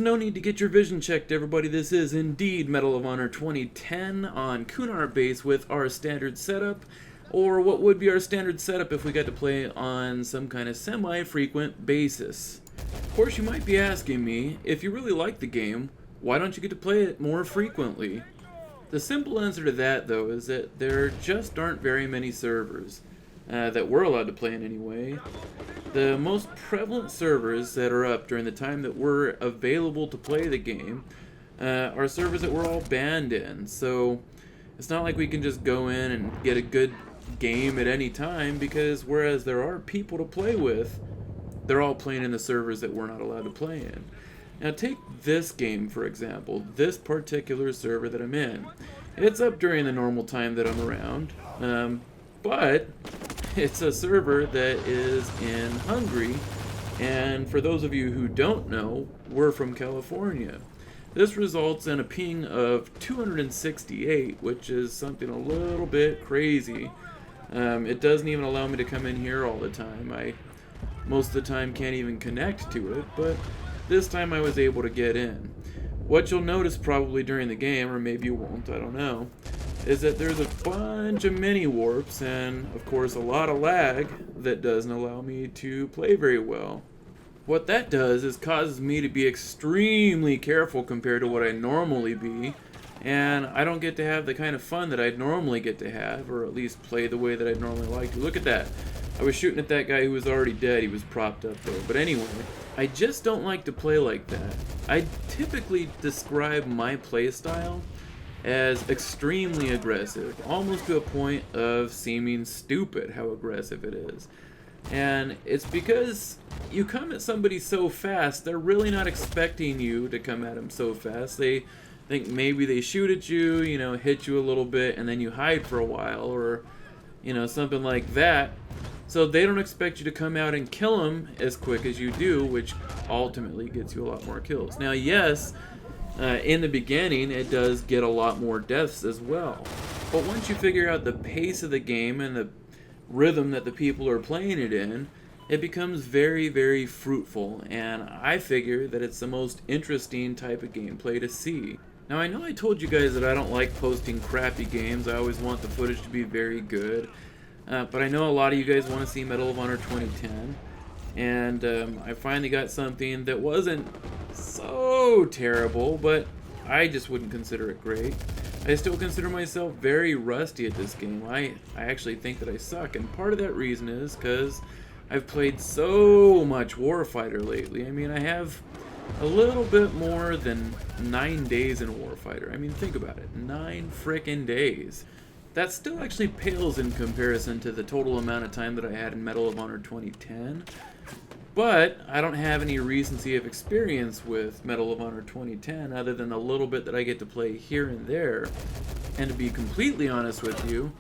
no need to get your vision checked, everybody. This is indeed Medal of Honor 2010 on Kunar base with our standard setup, or what would be our standard setup if we got to play on some kind of semi-frequent basis. Of course, you might be asking me, if you really like the game, why don't you get to play it more frequently? The simple answer to that, though, is that there just aren't very many servers that we're allowed to play in anyway. The most prevalent servers that are up during the time that we're available to play the game are servers that we're all banned in. So it's not like we can just go in and get a good game at any time, because whereas there are people to play with, they're all playing in the servers that we're not allowed to play in. Now take this game for example, this particular server that I'm in. It's up during the normal time that I'm around, but it's a server that is in Hungary, and for those of you who don't know, we're from California. This results in a ping of 268, which is something a little bit crazy. It doesn't even allow me to come in here all the time. I most of the time can't even connect to it, but this time I was able to get in. What you'll notice probably during the game, or maybe you won't, I don't know, is that there's a bunch of mini warps and of course a lot of lag that doesn't allow me to play very well. What that does is causes me to be extremely careful compared to what I normally be, and I don't get to have the kind of fun that I'd normally get to have, or at least play the way that I'd normally like to. Look at that. I was shooting at that guy who was already dead. He was propped up there. But anyway, I just don't like to play like that. I typically describe my play style as extremely aggressive, almost to a point of seeming stupid how aggressive it is. And it's because you come at somebody so fast, they're really not expecting you to come at them so fast. They think maybe they shoot at you, you know, hit you a little bit, and then you hide for a while, or, you know, something like that. So they don't expect you to come out and kill them as quick as you do, which ultimately gets you a lot more kills. Now, yes, in the beginning, it does get a lot more deaths as well. But once you figure out the pace of the game and the rhythm that the people are playing it in, it becomes very, very fruitful. And I figure that it's the most interesting type of gameplay to see. Now, I know I told you guys that I don't like posting crappy games. I always want the footage to be very good. But I know a lot of you guys want to see Medal of Honor 2010. And I finally got something that wasn't so terrible, but I just wouldn't consider it great. I still consider myself very rusty at this game. I actually think that I suck, and part of that reason is because I've played so much Warfighter lately. I mean, I have a little bit more than 9 days in Warfighter. I mean, think about it, 9 frickin' days. That still actually pales in comparison to the total amount of time that I had in Medal of Honor 2010. But I don't have any recency of experience with Medal of Honor 2010 other than a little bit that I get to play here and there. And to be completely honest with you,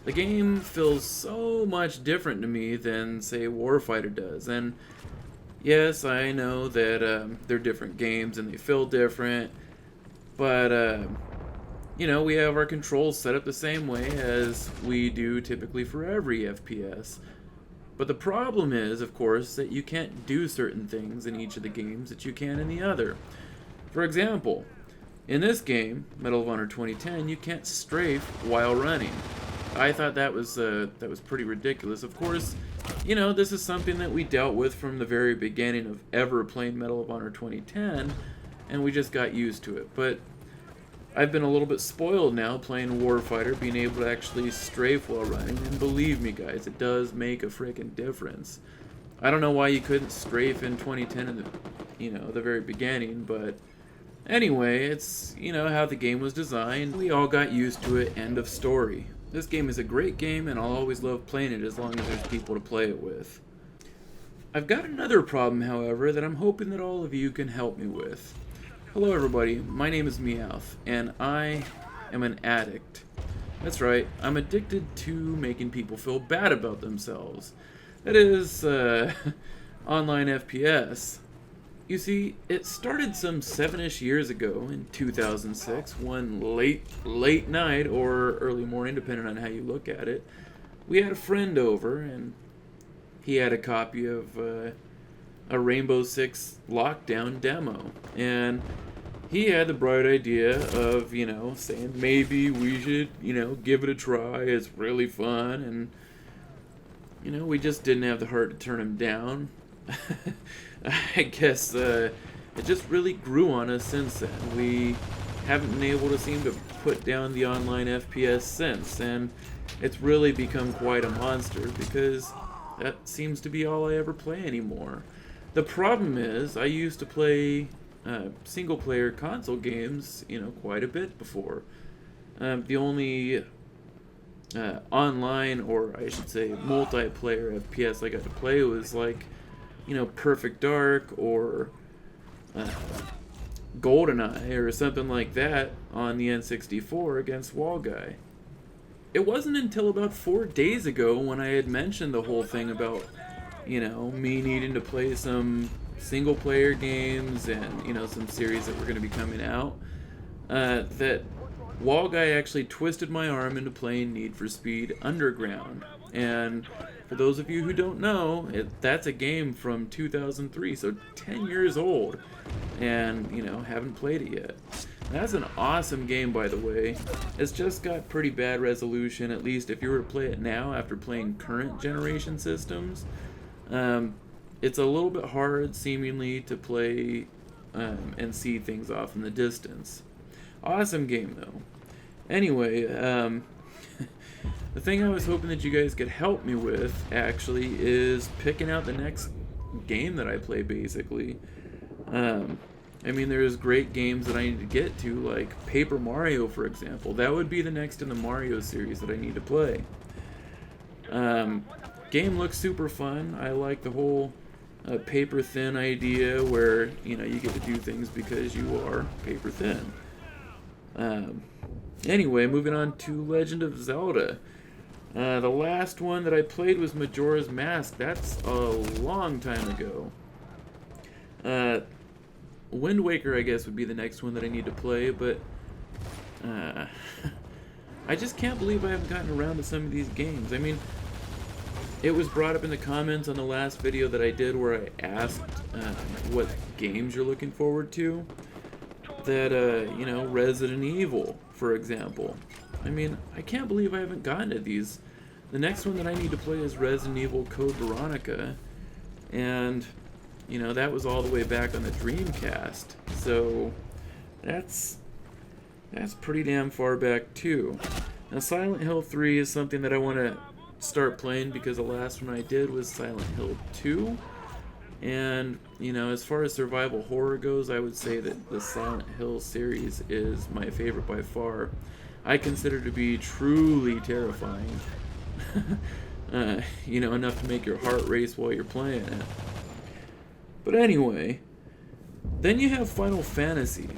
the game feels so much different to me than, say, Warfighter does. And yes, I know that they're different games and they feel different, but you know, we have our controls set up the same way as we do typically for every FPS. But the problem is, of course, that you can't do certain things in each of the games that you can in the other. For example, in this game, Medal of Honor 2010, you can't strafe while running. I thought that was pretty ridiculous. Of course, you know, this is something that we dealt with from the very beginning of ever playing Medal of Honor 2010, and we just got used to it. But I've been a little bit spoiled now playing Warfighter, being able to actually strafe while running, and believe me guys, it does make a freaking difference. I don't know why you couldn't strafe in 2010 in the, you know, the very beginning, but anyway, it's, you know, how the game was designed. We all got used to it, end of story. This game is a great game, and I'll always love playing it as long as there's people to play it with. I've got another problem, however, that I'm hoping that all of you can help me with. Hello everybody, my name is Meowth, and I am an addict. That's right, I'm addicted to making people feel bad about themselves. That is, online FPS. You see, it started some 7-ish years ago in 2006, one late night or early morning, depending on how you look at it. We had a friend over, and he had a copy of a Rainbow Six Lockdown demo, and he had the bright idea of, saying maybe we should, give it a try. It's really fun, and we just didn't have the heart to turn him down. I guess it just really grew on us since then. We haven't been able to seem to put down the online FPS since, and it's really become quite a monster because that seems to be all I ever play anymore. The problem is, I used to play single-player console games, quite a bit before. The only online, or I should say multiplayer FPS I got to play was like, Perfect Dark or GoldenEye or something like that on the N64 against Wallguy. It wasn't until about 4 days ago when I had mentioned the whole thing about, me needing to play some single player games and, some series that were going to be coming out, that Wallguy actually twisted my arm into playing Need for Speed Underground. And for those of you who don't know, that's a game from 2003, so 10 years old, and, haven't played it yet. That's an awesome game, by the way. It's just got pretty bad resolution, at least if you were to play it now after playing current generation systems. It's a little bit hard, seemingly, to play and see things off in the distance. Awesome game, though. Anyway, the thing I was hoping that you guys could help me with, actually, is picking out the next game that I play, basically. There's great games that I need to get to, like Paper Mario, for example. That would be the next in the Mario series that I need to play. Game looks super fun. I like the whole paper thin idea where, you get to do things because you are paper thin. Anyway, moving on to Legend of Zelda. The last one that I played was Majora's Mask. That's a long time ago. Wind Waker, I guess, would be the next one that I need to play, but I just can't believe I haven't gotten around to some of these games. It was brought up in the comments on the last video that I did where I asked what games you're looking forward to. That, Resident Evil, for example. I can't believe I haven't gotten to these. The next one that I need to play is Resident Evil Code Veronica, and that was all the way back on the Dreamcast, so that's pretty damn far back too. Now Silent Hill 3 is something that I want to start playing because the last one I did was Silent Hill 2, and as far as survival horror goes, I would say that the Silent Hill series is my favorite by far. I consider it to be truly terrifying. Enough to make your heart race while you're playing it. But anyway, then you have Final Fantasy.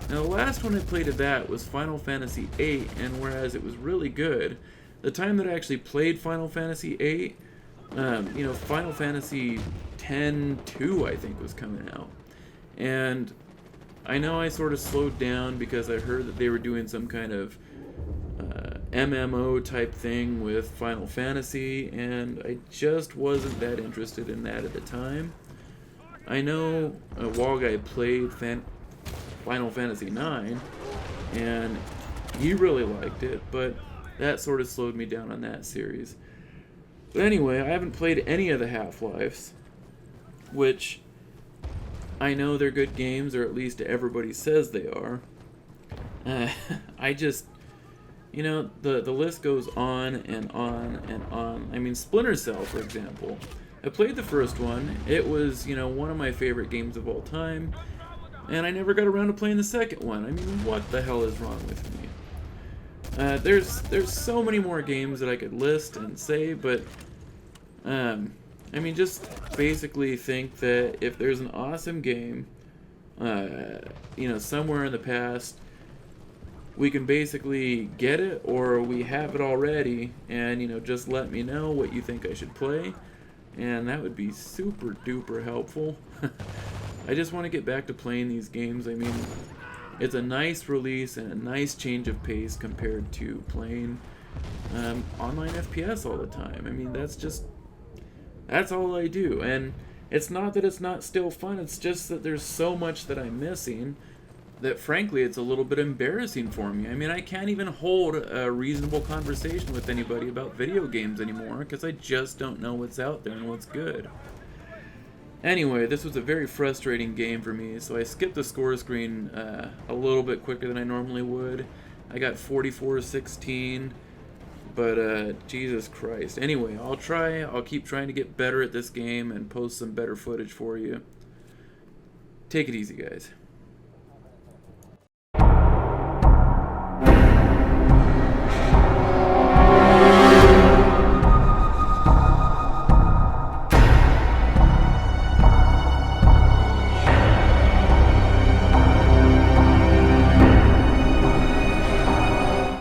Now the last one I played of that was Final Fantasy VIII, and whereas it was really good, the time that I actually played Final Fantasy VIII, Final Fantasy X-2 I think was coming out. And I know I sort of slowed down because I heard that they were doing some kind of MMO type thing with Final Fantasy, and I just wasn't that interested in that at the time. I know Wallguy played Final Fantasy IX, and he really liked it, but that sort of slowed me down on that series. But anyway, I haven't played any of the Half-Lives, which I know they're good games, or at least everybody says they are. I just, the list goes on and on and on. Splinter Cell, for example. I played the first one. It was, one of my favorite games of all time. And I never got around to playing the second one. What the hell is wrong with me? There's so many more games that I could list and say, but just basically think that if there's an awesome game, somewhere in the past, we can basically get it, or we have it already, and, just let me know what you think I should play, and that would be super duper helpful. I just want to get back to playing these games. It's a nice release and a nice change of pace compared to playing online FPS all the time. That's all I do. And It's not that it's not still fun, it's just that there's so much that I'm missing that frankly it's a little bit embarrassing for me. I mean, I can't even hold a reasonable conversation with anybody about video games anymore because I just don't know what's out there and what's good. Anyway, this was a very frustrating game for me, so I skipped the score screen a little bit quicker than I normally would. I got 44-16, but Jesus Christ. Anyway, I'll keep trying to get better at this game and post some better footage for you. Take it easy, guys.